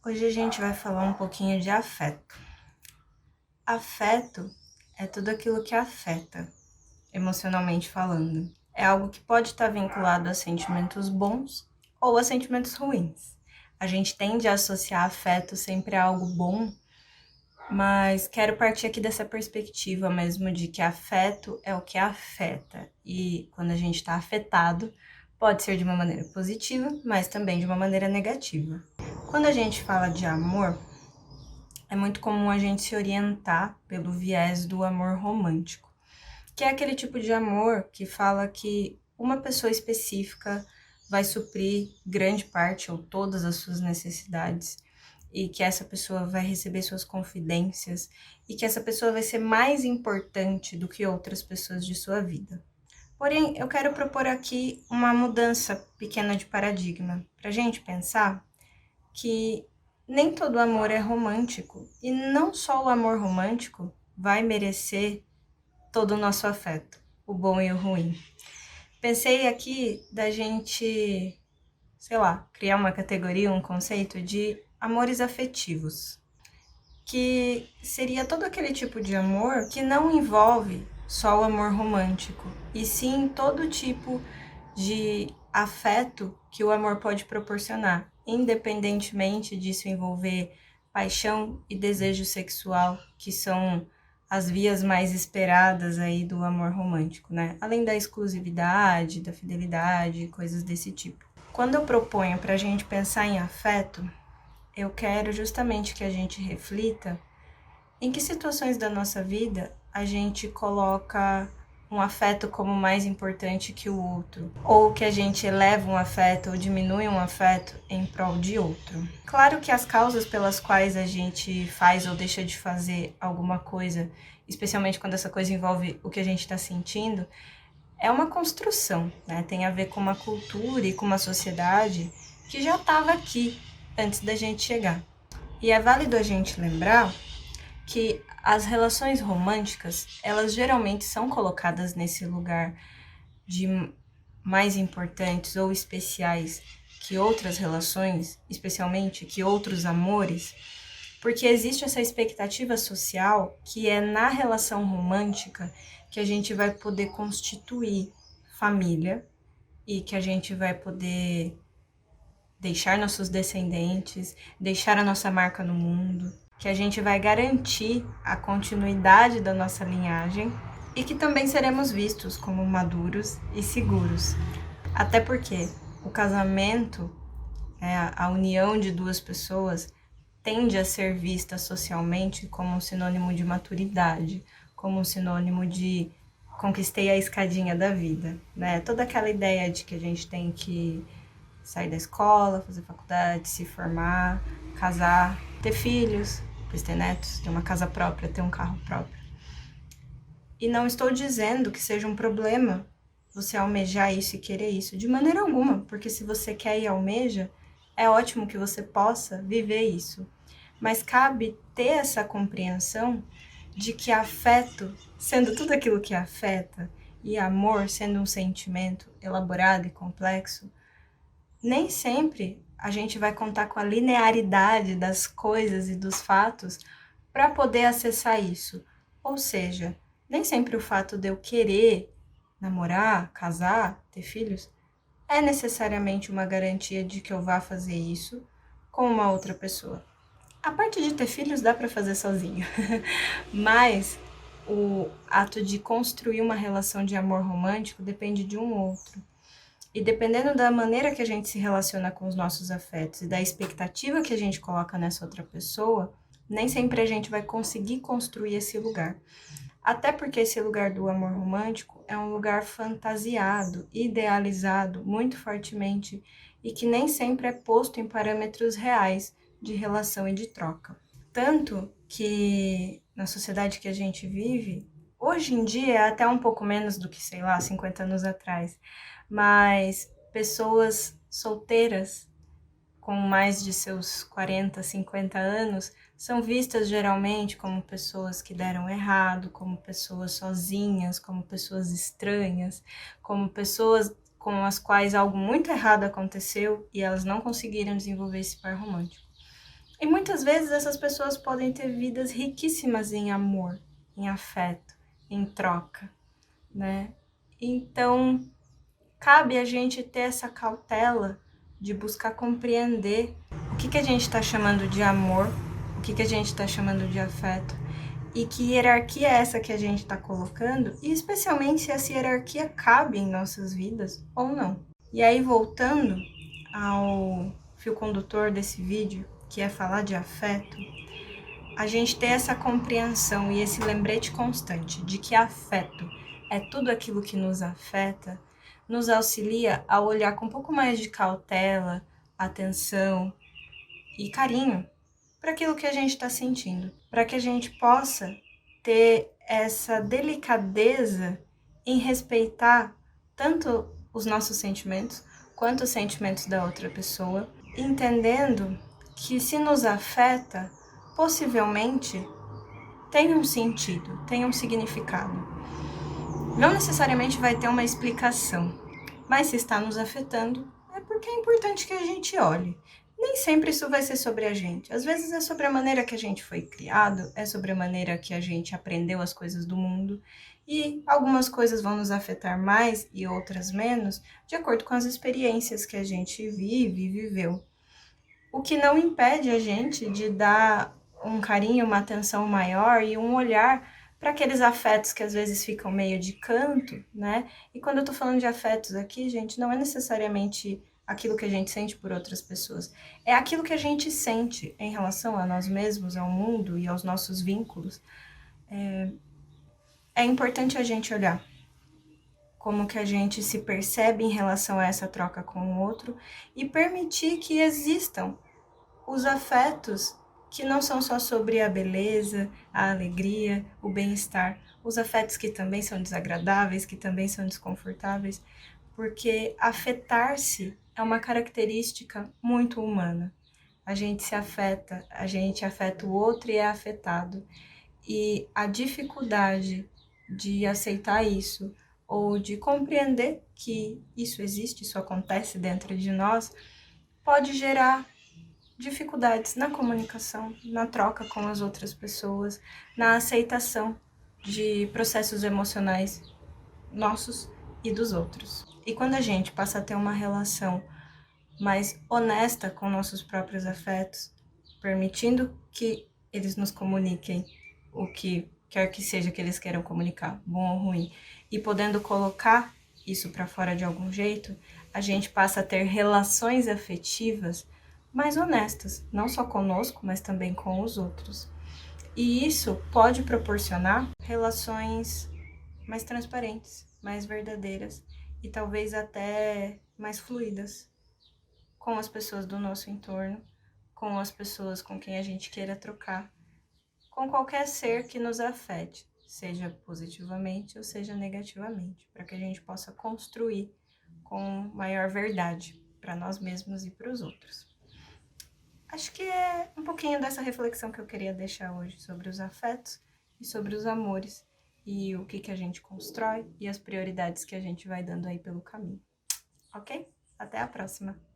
Hoje a gente vai falar um pouquinho de afeto. Afeto é tudo aquilo que afeta, emocionalmente falando. É algo que pode estar vinculado a sentimentos bons ou a sentimentos ruins. A gente tende a associar afeto sempre a algo bom, mas quero partir aqui dessa perspectiva mesmo de que afeto é o que afeta. E quando a gente está afetado, pode ser de uma maneira positiva, mas também de uma maneira negativa. Quando a gente fala de amor, é muito comum a gente se orientar pelo viés do amor romântico, que é aquele tipo de amor que fala que uma pessoa específica vai suprir grande parte ou todas as suas necessidades e que essa pessoa vai receber suas confidências e que essa pessoa vai ser mais importante do que outras pessoas de sua vida. Porém, eu quero propor aqui uma mudança pequena de paradigma, para a gente pensar que nem todo amor é romântico e não só o amor romântico vai merecer todo o nosso afeto, o bom e o ruim. Pensei aqui da gente, sei lá, criar uma categoria, um conceito de amores afetivos, que seria todo aquele tipo de amor que não envolve só o amor romântico, e sim todo tipo de afeto que o amor pode proporcionar, independentemente disso envolver paixão e desejo sexual, que são as vias mais esperadas aí do amor romântico, né? Além da exclusividade, da fidelidade, coisas desse tipo. Quando eu proponho para a gente pensar em afeto, eu quero justamente que a gente reflita em que situações da nossa vida a gente coloca um afeto como mais importante que o outro, ou que a gente eleva um afeto ou diminui um afeto em prol de outro. Claro que as causas pelas quais a gente faz ou deixa de fazer alguma coisa, especialmente quando essa coisa envolve o que a gente está sentindo, é uma construção, né? Tem a ver com uma cultura e com uma sociedade que já estava aqui antes da gente chegar. E é válido a gente lembrar que as relações românticas, elas geralmente são colocadas nesse lugar de mais importantes ou especiais que outras relações, especialmente que outros amores, porque existe essa expectativa social que é na relação romântica que a gente vai poder constituir família e que a gente vai poder deixar nossos descendentes, deixar a nossa marca no mundo, que a gente vai garantir a continuidade da nossa linhagem e que também seremos vistos como maduros e seguros. Até porque o casamento, a união de duas pessoas, tende a ser vista socialmente como um sinônimo de maturidade, como um sinônimo de conquistei a escadinha da vida, né? Toda aquela ideia de que a gente tem que sair da escola, fazer faculdade, se formar, casar, ter filhos, depois ter netos, ter uma casa própria, ter um carro próprio. E não estou dizendo que seja um problema você almejar isso e querer isso, de maneira alguma, porque se você quer e almeja, é ótimo que você possa viver isso. Mas cabe ter essa compreensão de que afeto, sendo tudo aquilo que afeta, e amor sendo um sentimento elaborado e complexo, nem sempre a gente vai contar com a linearidade das coisas e dos fatos para poder acessar isso. Ou seja, nem sempre o fato de eu querer namorar, casar, ter filhos, é necessariamente uma garantia de que eu vá fazer isso com uma outra pessoa. A parte de ter filhos dá para fazer sozinho, mas o ato de construir uma relação de amor romântico depende de um outro. E dependendo da maneira que a gente se relaciona com os nossos afetos e da expectativa que a gente coloca nessa outra pessoa, nem sempre a gente vai conseguir construir esse lugar. Até porque esse lugar do amor romântico é um lugar fantasiado, idealizado muito fortemente e que nem sempre é posto em parâmetros reais de relação e de troca. Tanto que na sociedade que a gente vive, hoje em dia é até um pouco menos do que, sei lá, 50 anos atrás, mas pessoas solteiras com mais de seus 40, 50 anos são vistas geralmente como pessoas que deram errado, como pessoas sozinhas, como pessoas estranhas, como pessoas com as quais algo muito errado aconteceu e elas não conseguiram desenvolver esse par romântico. E muitas vezes essas pessoas podem ter vidas riquíssimas em amor, em afeto, em troca, né? Então, cabe a gente ter essa cautela de buscar compreender o que a gente está chamando de amor, o que a gente está chamando de afeto, e que hierarquia é essa que a gente está colocando, e especialmente se essa hierarquia cabe em nossas vidas ou não. E aí, voltando ao fio condutor desse vídeo, que é falar de afeto, a gente ter essa compreensão e esse lembrete constante de que afeto é tudo aquilo que nos afeta, nos auxilia a olhar com um pouco mais de cautela, atenção e carinho para aquilo que a gente está sentindo, para que a gente possa ter essa delicadeza em respeitar tanto os nossos sentimentos quanto os sentimentos da outra pessoa, entendendo que se nos afeta, possivelmente tem um sentido, tem um significado. Não necessariamente vai ter uma explicação, mas se está nos afetando, é porque é importante que a gente olhe. Nem sempre isso vai ser sobre a gente. Às vezes é sobre a maneira que a gente foi criado, é sobre a maneira que a gente aprendeu as coisas do mundo. E algumas coisas vão nos afetar mais e outras menos, de acordo com as experiências que a gente vive e viveu. O que não impede a gente de dar um carinho, uma atenção maior e um olhar para aqueles afetos que às vezes ficam meio de canto, né? E quando eu tô falando de afetos aqui, gente, não é necessariamente aquilo que a gente sente por outras pessoas. É aquilo que a gente sente em relação a nós mesmos, ao mundo e aos nossos vínculos. É importante a gente olhar como que a gente se percebe em relação a essa troca com o outro e permitir que existam os afetos que não são só sobre a beleza, a alegria, o bem-estar, os afetos que também são desagradáveis, que também são desconfortáveis, porque afetar-se é uma característica muito humana. A gente se afeta, a gente afeta o outro e é afetado. E a dificuldade de aceitar isso ou de compreender que isso existe, isso acontece dentro de nós, pode gerar dificuldades na comunicação, na troca com as outras pessoas, na aceitação de processos emocionais nossos e dos outros. E quando a gente passa a ter uma relação mais honesta com nossos próprios afetos, permitindo que eles nos comuniquem o que quer que seja que eles queiram comunicar, bom ou ruim, e podendo colocar isso para fora de algum jeito, a gente passa a ter relações afetivas mais honestas, não só conosco, mas também com os outros. E isso pode proporcionar relações mais transparentes, mais verdadeiras e talvez até mais fluidas com as pessoas do nosso entorno, com as pessoas com quem a gente queira trocar, com qualquer ser que nos afete, seja positivamente ou seja negativamente, para que a gente possa construir com maior verdade para nós mesmos e para os outros. Acho que é um pouquinho dessa reflexão que eu queria deixar hoje sobre os afetos e sobre os amores e o que a gente constrói e as prioridades que a gente vai dando aí pelo caminho. Ok? Até a próxima!